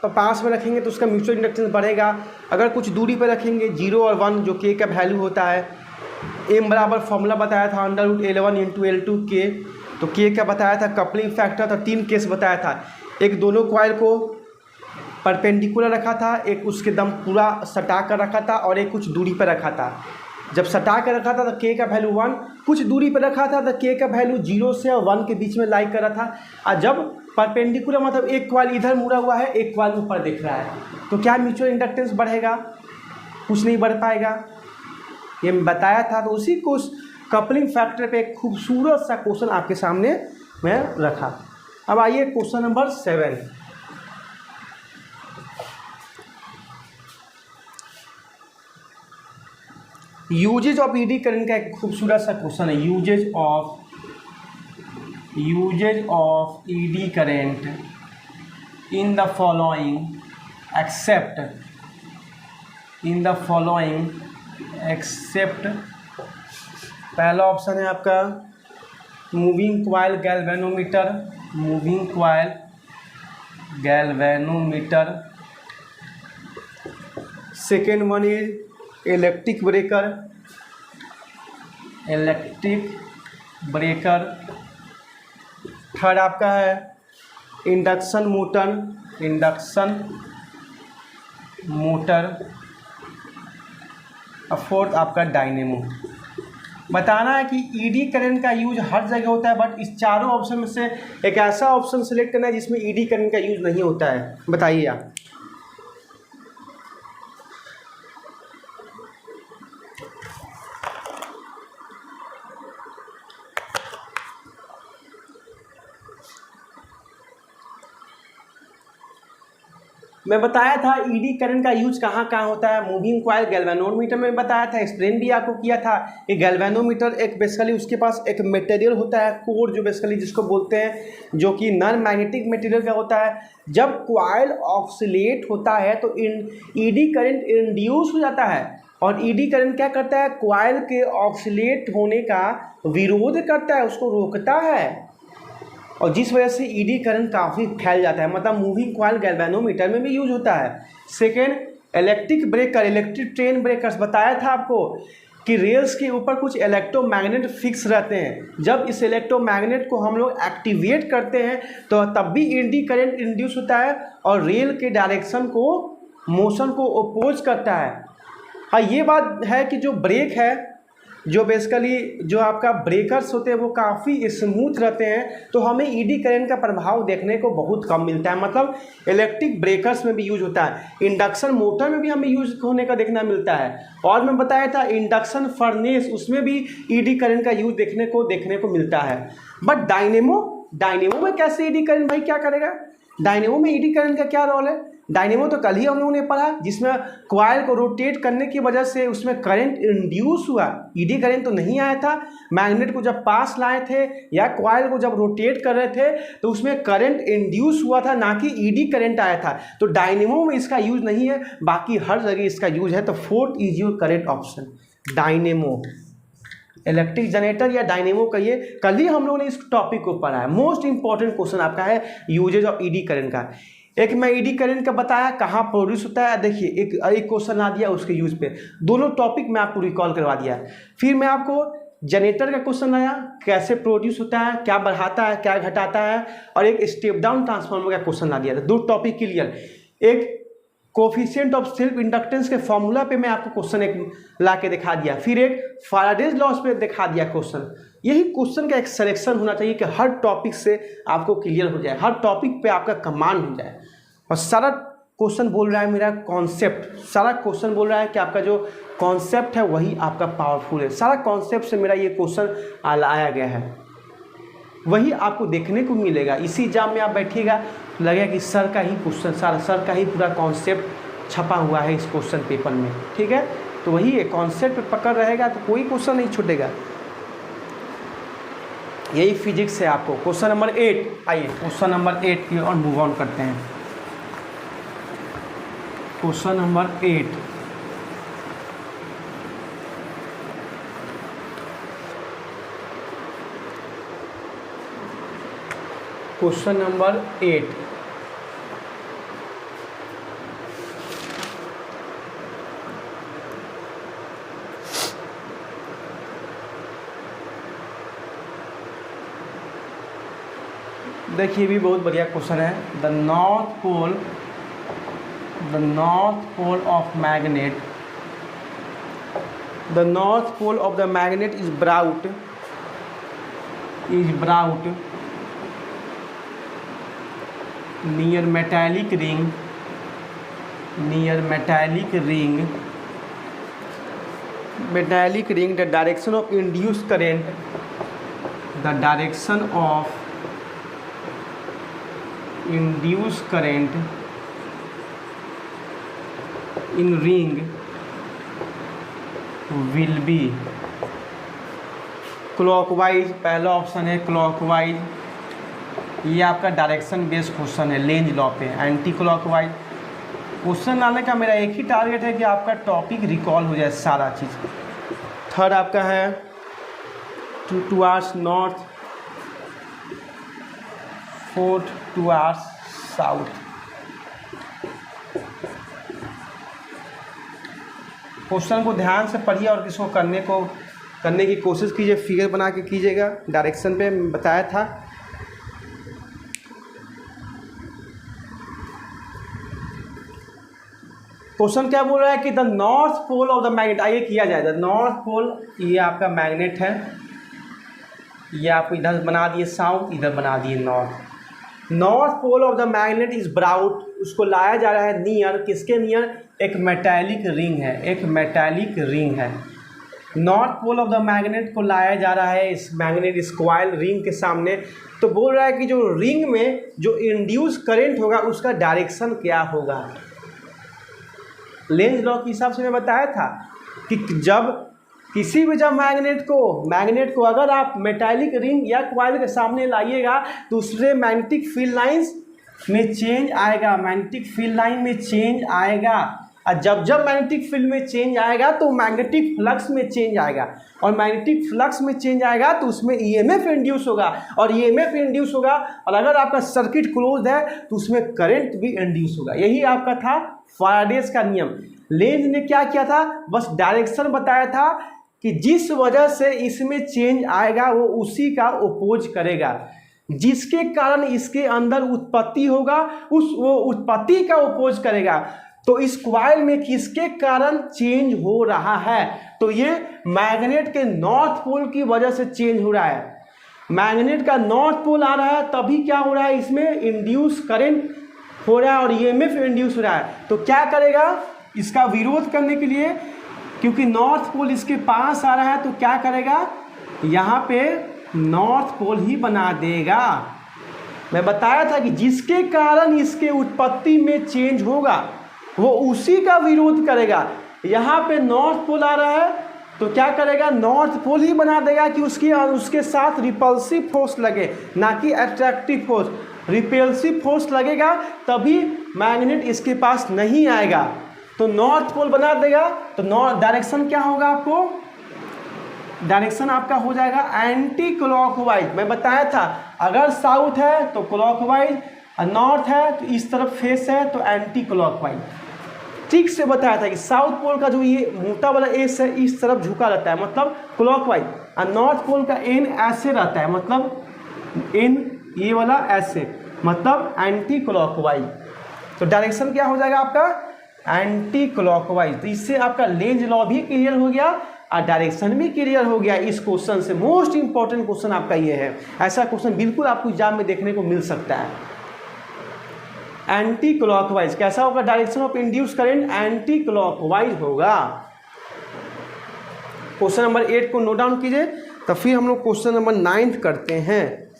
पास में रखेंगे तो उसका म्यूचुअल इंडक्टेंस बढ़ेगा, अगर कुछ दूरी पर रखेंगे 0 और 1 जो के का वैल्यू होता है, एम बराबर फॉर्मूला बताया था √L1 × L2 के, तो के का बताया था कपलिंग फैक्टर, तो 3 केस बताया था। एक दोनों कॉइल को परपेंडिकुलर रखा था, एक उसके दम पूरा सटा कर रखा था, और एक कुछ दूरी पर रखा था। जब सटा कर रखा था तो के का वैल्यू 1, कुछ दूरी पर रखा था तो के का वैल्यू 0 से और 1 के बीच में लाई कर रहा था। और जब परपेंडिकुलर मतलब एक कॉइल इधर मुड़ा हुआ है, एक कॉइल ऊपर दिख रहा है, तो क्या म्यूचुअल इंडक्टेंस बढ़ेगा? कुछ नहीं बढ़ पाएगा, ये मैं बताया था। तो उसी को कपलिंग फैक्टर पे एक खूबसूरत सा क्वेश्चन आपके सामने मैं रखा। अब आइए question number 7। Uses of eddy current का एक खूबसूरत सा क्वेश्चन है। Uses of eddy current in the following except पहला ऑप्शन है आपका moving coil galvanometer, second one is electric breaker, थर्ड आपका है इंडक्शन मोटर, और फोर्थ आपका डायनेमो। बताना है कि ईडी करंट का यूज हर जगह होता है, बट इस चारों ऑप्शन में से एक ऐसा ऑप्शन सेलेक्ट करना है जिसमें ईडी करंट का यूज नहीं होता है। बताइए आप। मैं बताया था ईडी करंट का यूज कहाँ कहाँ होता है। मूविंग कॉइल गैल्वेनोमीटर में बताया था, एक्सप्लेन भी आपको किया था कि गैल्वेनोमीटर एक बेसिकली उसके पास एक मटेरियल होता है कोर, जो बेसिकली जिसको बोलते हैं, जो कि नॉन मैग्नेटिक मटेरियल का होता है। जब कॉइल ऑक्सीलेट होता है तो ईडी करंट इंड्यूस हो जाता है, और ईडी करंट क्या करता है? कॉइल के ऑक्सीलेट होने का विरोध करता है, उसको रोकता है, और जिस वजह से ईडी करंट काफ़ी फैल जाता है। मतलब मूविंग कॉइल गैल्वेनोमीटर में भी यूज होता है। सेकेंड इलेक्ट्रिक ट्रेन ब्रेकर्स, बताया था आपको कि रेल्स के ऊपर कुछ इलेक्ट्रोमैग्नेट फिक्स रहते हैं। जब इस इलेक्ट्रोमैग्नेट को हम लोग एक्टिवेट करते हैं तो तब भी ईडी करंट इंड्यूस होता है, और रेल के डायरेक्शन को, मोशन को अपोज करता है। हाँ, ये बात है कि जो ब्रेक है, जो बेसिकली जो आपका ब्रेकर्स होते हैं वो काफ़ी स्मूथ रहते हैं, तो हमें ईडी करंट का प्रभाव देखने को बहुत कम मिलता है। मतलब इलेक्ट्रिक ब्रेकर्स में भी यूज होता है, इंडक्शन मोटर में भी हमें यूज होने का देखना मिलता है। और मैं बताया था इंडक्शन फर्नेस, उसमें भी ईडी करंट का यूज देखने को मिलता है। बट डायनेमो में कैसे ईडी करंट, भाई क्या करेगा? डायनेमो में ईडी करंट का क्या रोल है? डायनेमो तो कल ही हम लोगों ने पढ़ा, जिसमें कॉइल को रोटेट करने की वजह से उसमें करंट इंड्यूस हुआ। ईडी करंट तो नहीं आया था, मैग्नेट को जब पास लाए थे या कॉइल को जब रोटेट कर रहे थे तो उसमें करंट इंड्यूस हुआ था, ना कि ईडी करंट आया था। तो डायनेमो में इसका यूज नहीं है, बाकी हर जगह इसका यूज है। तो fourth is your correct option, dynamo. Electric generator या डायनेमो कहिए, कल ही हम लोगों ने इस टॉपिक को पढ़ा है। मोस्ट इंपॉर्टेंट क्वेश्चन आपका है यूजेज ऑफ ईडी करंट का। एक मैं ईडी करंट का बताया कहाँ प्रोड्यूस होता है, देखिए एक क्वेश्चन आ दिया उसके यूज पे, दोनों टॉपिक मैं आपको रिकॉल करवा दिया। फिर मैं आपको जनरेटर का क्वेश्चन आया, कैसे प्रोड्यूस होता है, क्या बढ़ाता है, क्या घटाता है, और एक स्टेप डाउन ट्रांसफार्मर का क्वेश्चन आ दिया था। दो टॉपिक क्लियर। एक कोफिशिएंट ऑफ सेल्फ इंडक्टेंस के फॉर्मूला पे मैं आपको क्वेश्चन एक ला के दिखा दिया, फिर एक फैराडेज लॉस पे दिखा दिया क्वेश्चन। यही क्वेश्चन का एक सिलेक्शन होना चाहिए कि हर टॉपिक से आपको क्लियर हो जाए, हर टॉपिक पे आपका कमांड हो जाए। और सारा क्वेश्चन बोल रहा है मेरा कॉन्सेप्ट, सारा क्वेश्चन बोल रहा है कि आपका जो कॉन्सेप्ट है वही आपका पावरफुल है। सारा कॉन्सेप्ट से मेरा ये क्वेश्चन आया गया है, वही आपको देखने को मिलेगा। इसी एग्जाम में आप बैठिएगा लगेगा कि सर का ही क्वेश्चन, सर का ही पूरा कॉन्सेप्ट छपा हुआ है इस क्वेश्चन पेपर में, ठीक है। तो वही है, कॉन्सेप्ट पे पकड़ रहेगा तो कोई क्वेश्चन नहीं छूटेगा। यही फिजिक्स है आपको। क्वेश्चन नंबर 8, आइए क्वेश्चन नंबर 8 की और मूव ऑन करते हैं। Question number 8, question number 8। देखिए भी बहुत बढ़िया क्वेश्चन है। The north pole of magnet, the north pole of the magnet is brought near metallic ring, the direction of induced current, in ring will be clockwise. पहला ऑप्शन है क्लॉकवाइज, ये आपका डायरेक्शन बेस्ड क्वेश्चन है लेंज लॉ पे। एंटी क्लॉकवाइज क्वेश्चन लाने का मेरा एक ही टारगेट है कि आपका टॉपिक रिकॉल हो जाए सारा चीज़। थर्ड आपका है towards north, fourth towards south. Question को ध्यान से पढ़िए और किसको करने की कोशिश कीजिए, फिगर बना के कीजिएगा। डायरेक्शन पे बताया था। क्वेश्चन क्या बोल रहा है कि the north pole of the magnet, आइए किया जाए। द नॉर्थ पोल, ये आपका मैग्नेट है, ये आप इधर बना दिए साउथ, इधर बना दिए north. North pole of the magnet is brought, उसको लाया जा रहा है नियर, किसके नियर? एक मेटालिक रिंग है। North pole of the magnet को लाया जा रहा है इस मैग्नेट स्क्वायर रिंग के सामने। तो बोल रहा है कि जो रिंग में जो इंड्यूस करंट होगा उसका डायरेक्शन क्या होगा। लेंज लॉ के हिसाब से मैं बताया था कि जब किसी भी जब मैग्नेट को अगर आप मेटालिक रिंग या क्वाइल के सामने लाइएगा तो उससे मैग्नेटिक फील्ड लाइंस में चेंज आएगा, और जब मैग्नेटिक फील्ड में चेंज आएगा तो मैग्नेटिक फ्लक्स में चेंज आएगा, और मैग्नेटिक फ्लक्स में चेंज आएगा तो उसमें ईएमएफ इंड्यूस होगा, और ईएमएफ इंड्यूस होगा, और अगर आपका सर्किट क्लोज है तो उसमें करंट भी इंड्यूस होगा। यही आपका था फैराडेज का नियम। लेंज ने क्या किया था? बस डायरेक्शन बताया था कि जिस वजह से इसमें चेंज आएगा वो उसी का अपोज करेगा, जिसके कारण इसके अंदर उत्पत्ति होगा वो उत्पत्ति का अपोज करेगा। तो इस क्वाइल में किसके कारण चेंज हो रहा है? तो ये मैग्नेट के नॉर्थ पोल की वजह से चेंज हो रहा है। मैग्नेट का नॉर्थ पोल आ रहा है तभी क्या हो रहा है, इसमें इंड्यूस करंट हो रहा है और ईएमएफ इंड्यूस हो रहा है। तो क्या करेगा? इसका विरोध करने के लिए, क्योंकि नॉर्थ पोल इसके पास आ रहा है, तो क्या करेगा? यहाँ पे नॉर्थ पोल ही बना देगा। मैं बताया था कि जिसके कारण इसके उत्पत्ति में चेंज होगा वो उसी का विरोध करेगा। यहाँ पे नॉर्थ पोल आ रहा है तो क्या करेगा? नॉर्थ पोल ही बना देगा कि उसके साथ रिपल्सिव फोर्स लगे, ना कि अट्रैक्टिव फोर्स। रिपल्सिव फोर्स लगेगा तभी मैग्नेट इसके पास नहीं आएगा। तो नॉर्थ पोल बना देगा। तो डायरेक्शन क्या होगा? आपको डायरेक्शन आपका हो जाएगा एंटी क्लॉकवाइज। मैं बताया था अगर साउथ है तो क्लॉकवाइज, नॉर्थ है तो इस तरफ फेस है तो एंटी क्लॉकवाइज। ठीक से बताया था कि साउथ पोल का जो ये मोटा वाला एस है इस तरफ झुका रहता है, मतलब क्लॉकवाइज, और नॉर्थ पोल का एन ऐसे रहता है, मतलब एन ये वाला ऐसे, मतलब एंटी क्लॉकवाइज। तो डायरेक्शन क्या हो जाएगा आपका? Anti clockwise. तो इससे आपका लेंज लॉ भी क्लियर हो गया और डायरेक्शन भी क्लियर हो गया। इस क्वेश्चन से मोस्ट इंपॉर्टेंट क्वेश्चन आपका ये है। ऐसा क्वेश्चन बिल्कुल आपको एग्जाम में देखने को मिल सकता है। एंटी क्लॉकवाइज कैसा होगा? Direction of induce current anti clockwise होगा। क्वेश्चन नंबर 8 को नोट डाउन कीजिए, तो फिर हम लोग क्वेश्चन नंबर 9 करते हैं।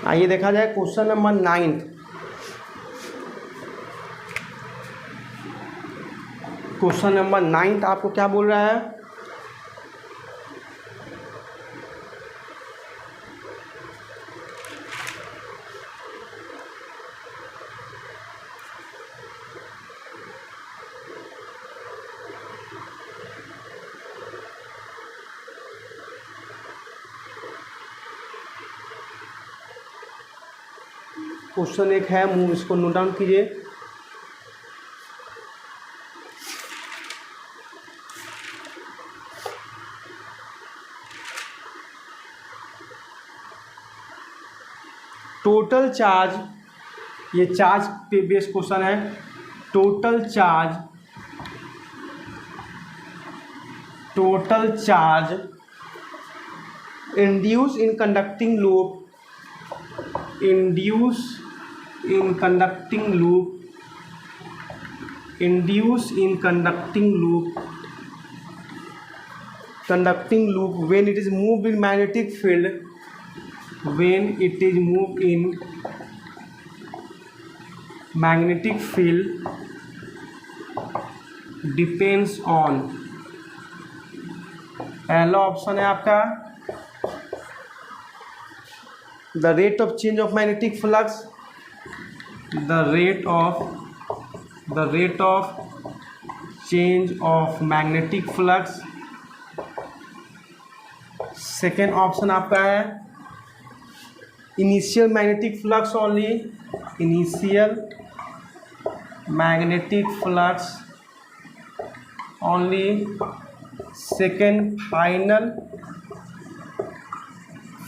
आइए देखा जाए क्वेश्चन नंबर 9। क्वेश्चन नंबर 9 आपको क्या बोल रहा है? क्वेश्चन एक है, इसको नोट डाउन कीजिए। टोटल चार्ज, ये चार्ज पे बेस्ड क्वेश्चन है। Total charge induce in conducting loop when it is moved in magnetic field, depends on, पहला ऑप्शन है आपका the rate of change of magnetic flux, the rate of change of magnetic flux. Second option आपका है initial magnetic flux only, initial magnetic flux only. Second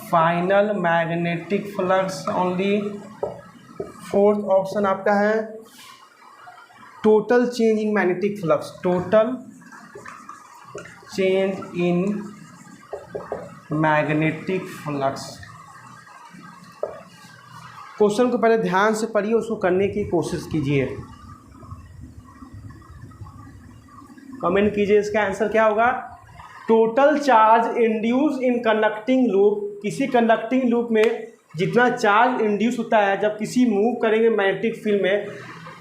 final magnetic flux only. Fourth option आपका है total change in magnetic flux, total change in magnetic flux. Question को पहले ध्यान से पढ़िए, उसको करने की कोशिश कीजिए, कमेंट कीजिए इसका आंसर क्या होगा। Total charge induce in conducting loop, किसी कंडक्टिंग लूप में जितना चार्ज इंड्यूस होता है जब किसी मूव करेंगे मैग्नेटिक फील्ड में,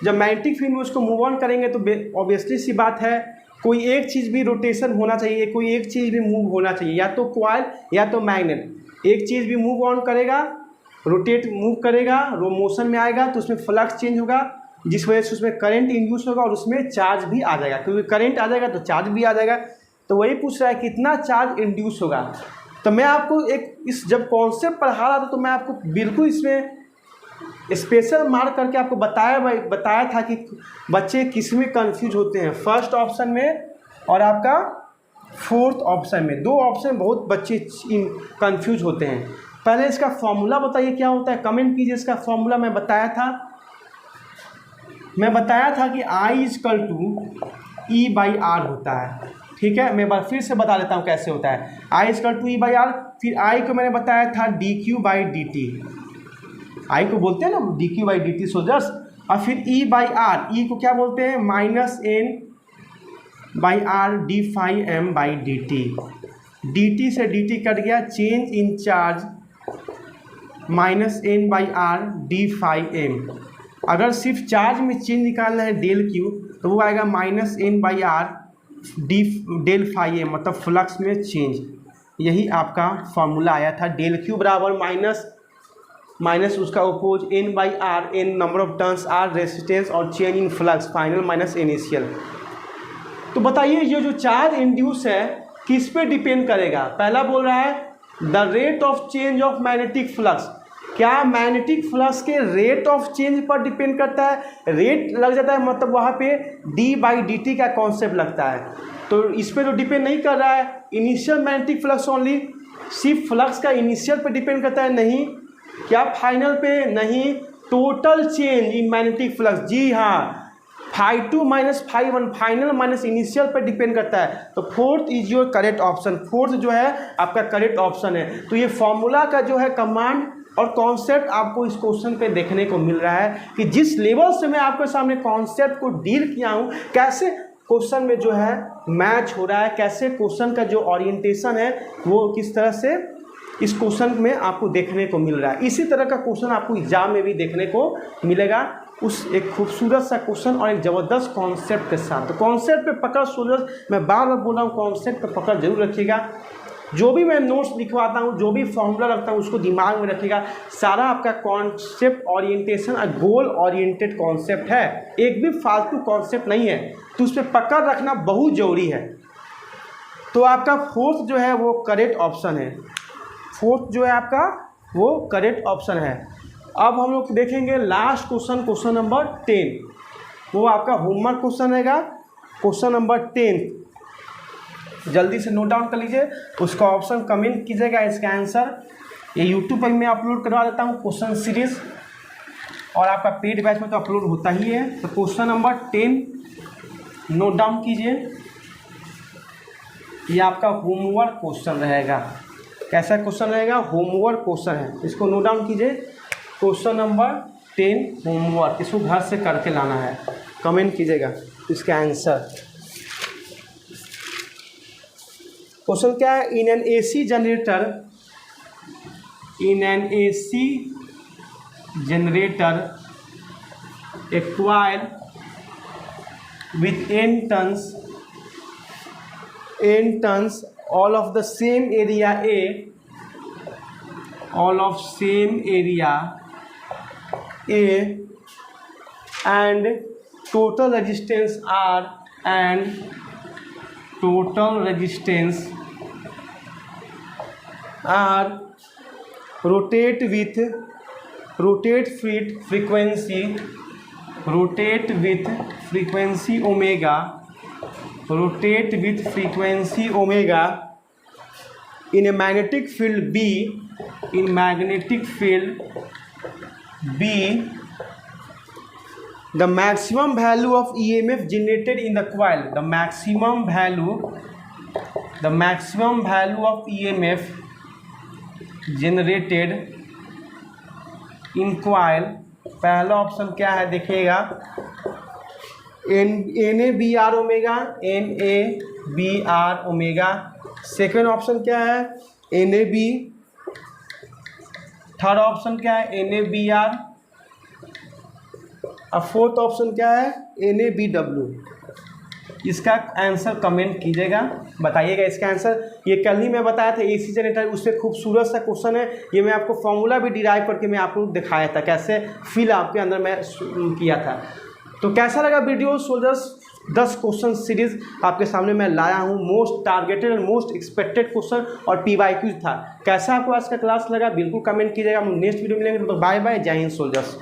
जब मैग्नेटिक फील्ड में उसको मूव ऑन करेंगे तो ऑब्वियसली सी बात है कोई एक चीज़ भी रोटेशन होना चाहिए, कोई एक चीज़ भी मूव होना चाहिए, या तो कॉइल या तो मैग्नेट। एक चीज़ भी मूव ऑन करेगा, मूव करेगा, मोशन में आएगा तो उसमें फ्लक्स चेंज होगा, जिस वजह से उसमें करंट इंड्यूस होगा और उसमें चार्ज भी आ जाएगा, क्योंकि करंट आ जाएगा तो चार्ज भी आ जाएगा। तो वही पूछ रहा है कितना चार्ज इंड्यूस होगा। तो मैं आपको जब कॉन्सेप्ट पढ़ा रहा था तो मैं आपको बिल्कुल इसमें स्पेशल मार्क करके आपको बताया था कि बच्चे किस में कंफ्यूज होते हैं, फर्स्ट ऑप्शन में और आपका फोर्थ ऑप्शन में। दो ऑप्शन बहुत बच्चे कंफ्यूज होते हैं। पहले इसका फॉर्मूला बताइए क्या होता है, कमेंट कीजिए। इसका फॉर्मूला मैं बताया था कि I=E/R होता है, ठीक है। मैं एक बार फिर से बता देता हूँ कैसे होता है। I=E/R, फिर I को मैंने बताया था dQ/dt, I को बोलते हैं ना dQ/dt सोल्जर्स, और फिर E/R, E को क्या बोलते हैं -N/R dφm/dt। dt से dt कट गया, change in charge -N/R dφm। अगर सिर्फ चार्ज में चेंज निकालना है डेल क्यू तो वो आएगा -N/R del∅m, मतलब फ्लक्स में चेंज। यही आपका फॉर्मूला आया था, डेल क्यू बराबर माइनस उसका अपोज N/R, N number of turns, R resistance और change in flux final minus initial. तो बताइए ये जो चार्ज इंड्यूस है किस पे डिपेंड करेगा। पहला बोल रहा है the rate of change of magnetic flux, क्या मैग्नेटिक फ्लक्स के रेट ऑफ चेंज पर डिपेंड करता है। रेट लग जाता है मतलब वहाँ पे d/dt का कॉन्सेप्ट लगता है, तो इस पर तो डिपेंड नहीं कर रहा है। इनिशियल मैग्नेटिक फ्लक्स ओनली, सिर्फ फ्लक्स का इनिशियल पे डिपेंड करता है, नहीं। क्या फाइनल पे, नहीं। Total change in magnetic flux, जी हाँ, φ2 माइनस φ1 फाइनल माइनस इनिशियल पर डिपेंड करता है। तो fourth is your correct option, fourth जो है आपका करेक्ट ऑप्शन है। तो ये फॉर्मूला का जो है कमांड और कॉन्सेप्ट आपको इस क्वेश्चन पे देखने को मिल रहा है कि जिस लेवल से मैं आपके सामने कॉन्सेप्ट को डील किया हूँ, कैसे क्वेश्चन में जो है मैच हो रहा है, कैसे क्वेश्चन का जो ओरिएंटेशन है वो किस तरह से इस क्वेश्चन में आपको देखने को मिल रहा है। इसी तरह का क्वेश्चन आपको एग्जाम में भी देखने को मिलेगा, उस एक खूबसूरत सा क्वेश्चन और एक ज़बरदस्त कॉन्सेप्ट के साथ। तो कॉन्सेप्ट पे पकड़ सोल्जर्स, मैं बार बार बोल रहा हूँ कॉन्सेप्ट पे पकड़ जरूर रखिएगा। जो भी मैं नोट्स लिखवाता हूँ, जो भी फॉर्मूला रखता हूँ, उसको दिमाग में रखिएगा। सारा आपका कॉन्सेप्ट ओरिएंटेशन और गोल ओरिएंटेड कॉन्सेप्ट है, एक भी फालतू कॉन्सेप्ट नहीं है, तो उस पर पकड़ रखना बहुत ज़रूरी है। तो आपका फोर्थ जो है वो करेक्ट ऑप्शन है, फोर्थ जो है आपका वो करेक्ट ऑप्शन है। अब हम लोग देखेंगे लास्ट क्वेश्चन, क्वेश्चन नंबर 10, वो आपका होमवर्क क्वेश्चन रहेगा, क्वेश्चन नंबर 10। जल्दी से नोट डाउन कर लीजिए, उसका ऑप्शन कमेंट कीजिएगा इसका आंसर। ये यूट्यूब पर मैं अपलोड करवा देता हूँ क्वेश्चन सीरीज, और आपका पेड बैच में तो अपलोड होता ही है। तो क्वेश्चन नंबर 10 नोट डाउन कीजिए, ये आपका होमवर्क क्वेश्चन रहेगा। कैसा क्वेश्चन रहेगा? होमवर्क क्वेश्चन है, इसको नोट डाउन कीजिए। क्वेश्चन नंबर 10 होमवर्क, इसको घर से करके लाना है, कमेंट कीजिएगा इसका आंसर। क्वेश्चन क्या है? In an AC generator, in an AC generator a coil with n tons all of the same area A, all of same area A, and total resistance R, and total resistance R, rotate with frequency omega, in a magnetic field B, the maximum value of EMF generated in the coil, the maximum value of EMF generated in coil. पहला ऑप्शन क्या है देखिएगा, NABR ओमेगा। सेकेंड ऑप्शन क्या है? NAB। थर्ड ऑप्शन क्या है? NABR। और फोर्थ ऑप्शन क्या है? NABW। इसका आंसर कमेंट कीजिएगा, बताइएगा इसका आंसर। ये कल ही मैं बताया था एसी जनरेटर, उससे खूबसूरत सा क्वेश्चन है। ये मैं आपको फॉर्मूला भी डिराइव करके मैं आपको दिखाया था, कैसे फील आपके अंदर मैं किया था। तो कैसा लगा वीडियो सोल्जर्स? 10 क्वेश्चन सीरीज आपके सामने मैं लाया हूँ, most targeted and most expected question और PYQ था। कैसा आपको आज का क्लास लगा बिल्कुल कमेंट कीजिएगा। हम नेक्स्ट वीडियो मिलेंगे, तो बाय बाय, जय हिंद सोल्जर्स।